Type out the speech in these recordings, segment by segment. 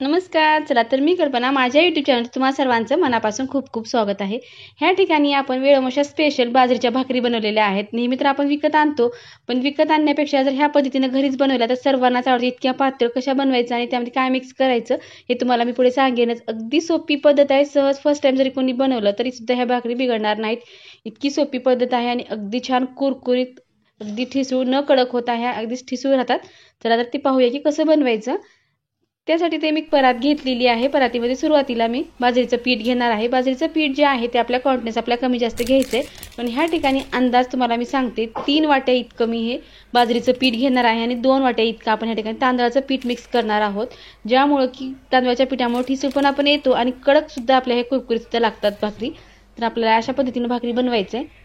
नमस्कार. चला तर मी कल्पना माझ्या YouTube चॅनल तुम्हा सर्वांचं मनापासून खूप खूप स्वागत आहे. ह्या ठिकाणी आपण वेळोमोशा स्पेशल बाजरीच्या भाकरी बनवलेल्या आहेत. नेहमी तर आपण विकत आणतो, पण विकत आणण्यापेक्षा जर ह्या पद्धतीने घरीच बनवल्या तर सर्वांनाच आवडते. इतक्या पातळ कशा बनवायचं आणि त्यामध्ये काय मिक्स करायचं हे तुम्हाला मी पुढे सांगेनच. अगदी सोपी पद्धत आहे. सहज फर्स्ट टाइम जरी कोणी बनवलं तरी सुद्धा ह्या भाकरी बिघडणार नाहीत. इतकी सोपी पद्धत आहे आणि अगदी छान कुरकुरीत, अगदी ठिसूळ न कडक होता ह्या अगदीच ठिसूळ राहतात. चला तर ती पाहूया की कसं बनवायचं. त्यासाठी ते मी परात घेतलेली आहे. परातीमध्ये सुरुवातीला मी बाजरीचं पीठ घेणार आहे. बाजरीचं पीठ जे आहे ते आपल्या क्वांटिटीस आपल्या कमी जास्त घ्यायचं आहे. पण ह्या ठिकाणी अंदाज तुम्हाला मी सांगते, 3 वाट्या इतकं मी हे बाजरीचं पीठ घेणार आहे आणि 2 वाट्या इतकं आपण ह्या ठिकाणी तांदळाचं पीठ मिक्स करणार आहोत. ज्यामुळे की तांदळाच्या पिठामुळे ठिसूळपणा पण येतो आणि कडक सुद्धा आपल्या हे कुरकुरीत सुद्धा लागतात भाकरी. तर आपल्याला अशा पद्धतीने भाकरी बनवायचं आहे.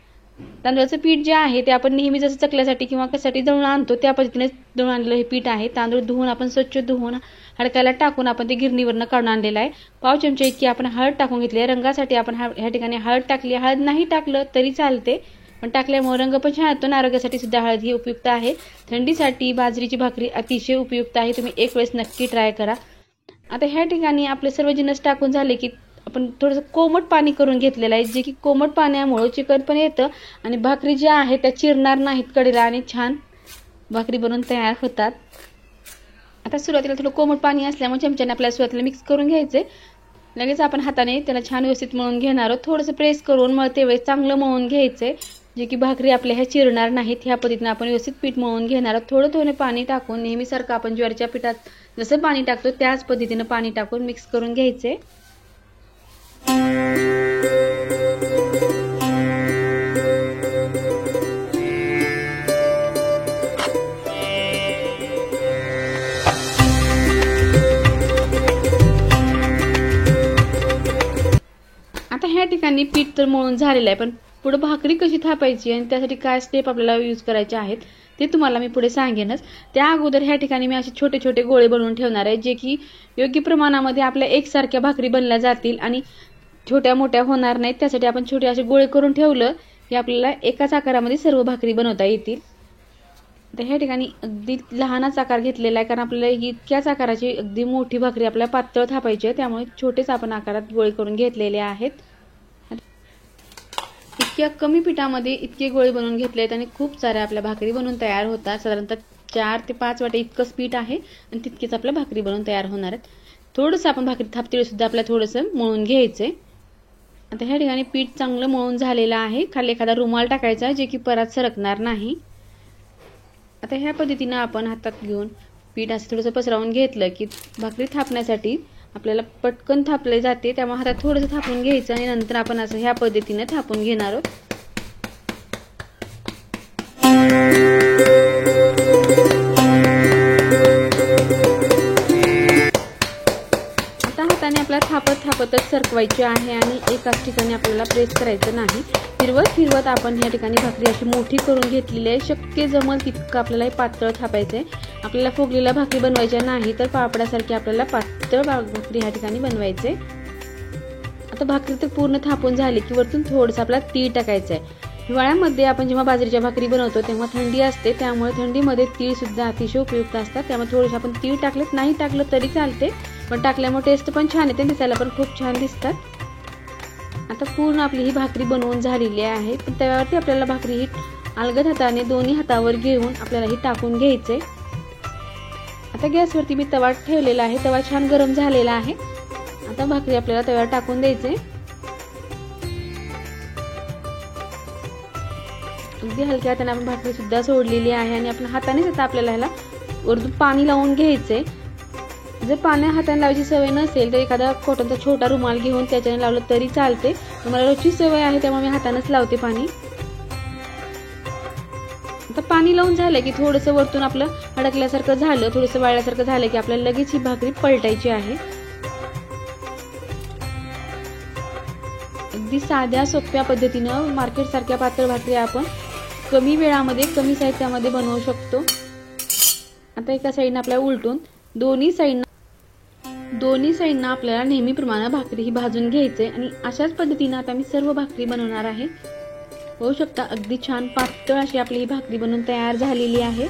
तांदळाचं पीठ जे आहे ते आपण नेहमी जसं चकल्यासाठी किंवा कशासाठी दळून आणतो त्या पद्धतीने दळून आणलेलं हे पीठ आहे. तांदूळ धुवून आपण स्वच्छ धुवून हडकायला टाकून आपण ते गिरणीवरनं काढून आणलेलं आहे. पाव चमचा इतकी आपण हळद टाकून घेतली आहे. रंगासाठी आपण ह्या ठिकाणी हळद टाकली. हळद नाही टाकलं तरी चालते, पण टाकल्यामुळे रंग पण छान येतो. आरोग्यासाठी सुद्धा हळद ही उपयुक्त आहे. थंडीसाठी बाजरीची भाकरी अतिशय उपयुक्त आहे. तुम्ही एक वेळेस नक्की ट्राय करा. आता ह्या ठिकाणी आपले सर्व जिन्नस टाकून झाले की आपण थोडंसं कोमट पाणी करून घेतलेलं आहे, जे की कोमट पाण्यामुळे चिकन पण येतं आणि भाकरी ज्या आहेत त्या चिरणार नाहीत कडेला आणि छान भाकरी बनवून तयार होतात. आता सुरुवातीला थोडं कोमट पाणी असल्यामुळे चमच्याने आपल्याला सुरुवातीला मिक्स करून घ्यायचे. लगेच आपण हाताने त्याला छान व्यवस्थित मळून घेणार आहोत. थोडंसं प्रेस करून मळते वेळेस चांगलं मळून घ्यायचंय, जे की भाकरी आपल्या ह्या चिरणार नाहीत. ह्या पद्धतीने आपण व्यवस्थित पीठ मळून घेणार आहोत. थोडं थोडं पाणी टाकून नेहमीसारखं आपण ज्वारीच्या पिठात जसं पाणी टाकतो त्याच पद्धतीने पाणी टाकून मिक्स करून घ्यायचे. आता ह्या ठिकाणी पीठ तर मळून झालेलं आहे, पण पुढे भाकरी कशी थापायची आणि त्यासाठी काय स्टेप आपल्याला यूज करायचे आहेत ते तुम्हाला मी पुढे सांगेनच. त्या अगोदर ह्या ठिकाणी मी असे छोटे छोटे गोळे बनवून ठेवणार आहे, जे की योग्य प्रमाणामध्ये आपल्या एकसारख्या भाकरी बनल्या जातील आणि छोट्या मोठ्या होणार नाहीत. त्यासाठी आपण छोटे असे गोळे करून ठेवलं की आपल्याला एकाच आकारामध्ये सर्व भाकरी बनवता येतील. तर ह्या ठिकाणी अगदी लहानच आकार घेतलेला आहे, कारण आपल्याला इतक्याच आकाराची अगदी मोठी भाकरी आपल्याला पातळ थापायची आहे. त्यामुळे छोटेच आपण आकारात गोळे करून घेतलेले आहेत. इतक्या कमी पिठामध्ये इतके गोळे बनवून घेतले आहेत आणि खूप साऱ्या आपल्या भाकरी बनवून तयार होतात. साधारणतः 4 ते 5 वाटे इतकंच पीठ आहे आणि तितकेच आपल्या भाकरी बनवून तयार होणार आहेत. थोडंसं आपण भाकरी थापतेवेळी सुद्धा आपल्याला थोडंसं मळून घ्यायचंय. आता ह्या ठिकाणी पीठ चांगलं मळून झालेलं आहे. खाली एखादा रुमाल टाकायचा, जे की परत सरकणार नाही. आता ह्या पद्धतीनं आपण हातात घेऊन पीठ असं थोडंसं पसरवून घेतलं की भाकरी थापण्यासाठी आपल्याला पटकन थापले जाते. त्यामुळे हातात थोडंसं थापून घ्यायचं आणि नंतर आपण असं ह्या पद्धतीने थापून घेणार आहोत. आता हाताने आपल्याला थापतच सरकवायची आहे आणि एकाच ठिकाणी आपल्याला प्रेस करायचं नाही. फिरवत फिरवत आपण ह्या ठिकाणी भाकरी अशी मोठी करून घेतलेली आहे. शक्य जमल तितकं आपल्याला पातळ थापायचंय. आपल्याला फुगलेल्या भाकरी बनवायच्या नाही, तर पापडासारखी आपल्याला पातळ भाकरी ह्या ठिकाणी बनवायचे. आता भाकरी तर पूर्ण थापून झाली की वरतून थोडंसं आपल्याला तीळ टाकायचं आहे. हिवाळ्यामध्ये आपण जेव्हा बाजरीच्या भाकरी बनवतो तेव्हा थंडी असते, त्यामुळे थंडीमध्ये तीळ सुद्धा अतिशय उपयुक्त असतात. त्यामुळे थोडेसे आपण तीळ टाकलेत, नाही टाकलं तरी चालते, पण टाकल्यामुळे टेस्ट पण छान येते, दिसायला पण खूप छान दिसतात. आता पूर्ण आपली ही भाकरी बनवून झालेली आहे. पण त्यावरती आपल्याला भाकरी ही अलगद हाताने दोन्ही हातावर घेऊन आपल्याला ही टाकून घ्यायचे. आता गॅसवरती मी तवा ठेवलेला आहे. तवा छान गरम झालेला आहे. आता भाकरी आपल्याला तव्यावर टाकून द्यायचे. अगदी हलक्या हाताने आपण भाकरी सुद्धा सोडलेली आहे आणि आपण हातानेच आता आपल्याला ह्याला वरतून पाणी लावून घ्यायचे. जर पाण्या हाताने लावायची सवय नसेल तर एखादा कॉटनचा छोटा रुमाल घेऊन त्याच्याने लावलं तरी चालते. मला रोजची सवय आहे त्यामुळे मी हातानेच लावते पाणी. आता पाणी लावून झालं की थोडंसं वरतून आपलं अडकल्यासारखं झालं, थोडंसं वाळल्यासारखं झालं की आपल्याला लगेच ही भाकरी पलटायची आहे. अगदी साध्या सोप्या पद्धतीनं मार्केट सारख्या पातळ भाकरी आपण कमी वेळामध्ये कमी साहित्यामध्ये बनवू शकतो. आता एका साईडनं आपल्याला उलटून दोन्ही साईडनं आपल्याला नेहमीप्रमाणे भाकरी ही भाजून घ्यायचे आणि अशाच पद्धतीनं आता मी सर्व भाकरी बनवणार आहे. होऊ शकता अगदी छान पातळ अशी आपली ही भाकरी बनवून तयार झालेली आहे.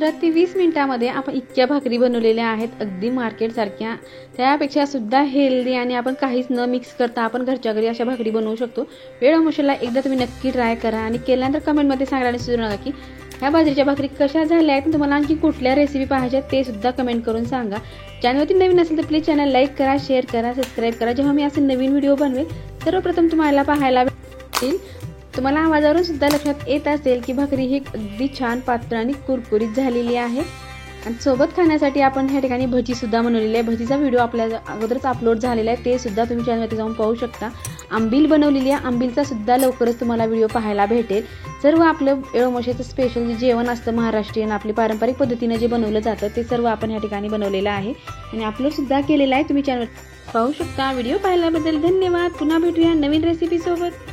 15 ते 20 मिनिटांमध्ये आपण इतक्या भाकरी बनवलेल्या आहेत, अगदी मार्केटसारख्या, त्यापेक्षा सुद्धा हेल्दी आणि आपण काहीच न मिक्स करता आपण घरच्या घरी अशा भाकरी बनवू शकतो। वेळ अमावस्येला एकदा तुम्ही नक्की ट्राय करा आणि केल्यानंतर कमेंटमध्ये सांगायला विसरू नका की ह्या बाजरीच्या भाकरी कशा झाल्या आहेत, तुम्हाला आणखी कुठल्या रेसिपी पाहिजे ते सुद्धा कमेंट करून सांगा। चॅनलवरती नवीन असेल तर प्लीज चॅनल लाईक करा, शेअर करा, सबस्क्राईब करा। जेव्हा मी असे नवीन व्हिडिओ बनवेल सर्वप्रथम तुम्हाला पाहायला भेटेल। तुम्हाला आवाजावरून सुद्धा लक्षात येत असेल की भाकरी ही अगदी छान पातळ आणि कुरकुरीत झालेली आहे। आणि सोबत खाण्यासाठी आपण ह्या ठिकाणी भजी सुद्धा बनवलेली आहे। भजीचा व्हिडिओ आपल्या अगोदरच अपलोड झालेला आहे, ते सुद्धा तुम्ही चॅनलवरती जाऊन पाहू शकता। आंबील बनवलेली आहे, आंबीलचा सुद्धा लवकरच तुम्हाला व्हिडिओ पाहायला भेटेल। सर्व आपलं वेळोमोशाचं स्पेशल जे जेवण असतं महाराष्ट्रीयन, आपली पारंपरिक पद्धतीने जे बनवलं जातं ते सर्व आपण ह्या ठिकाणी बनवलेलं आहे आणि अपलोड सुद्धा केलेला आहे, तुम्ही चॅनल पाहू शकता। व्हिडिओ पाहिल्याबद्दल धन्यवाद। पुन्हा भेटूया नवीन रेसिपी सोबत।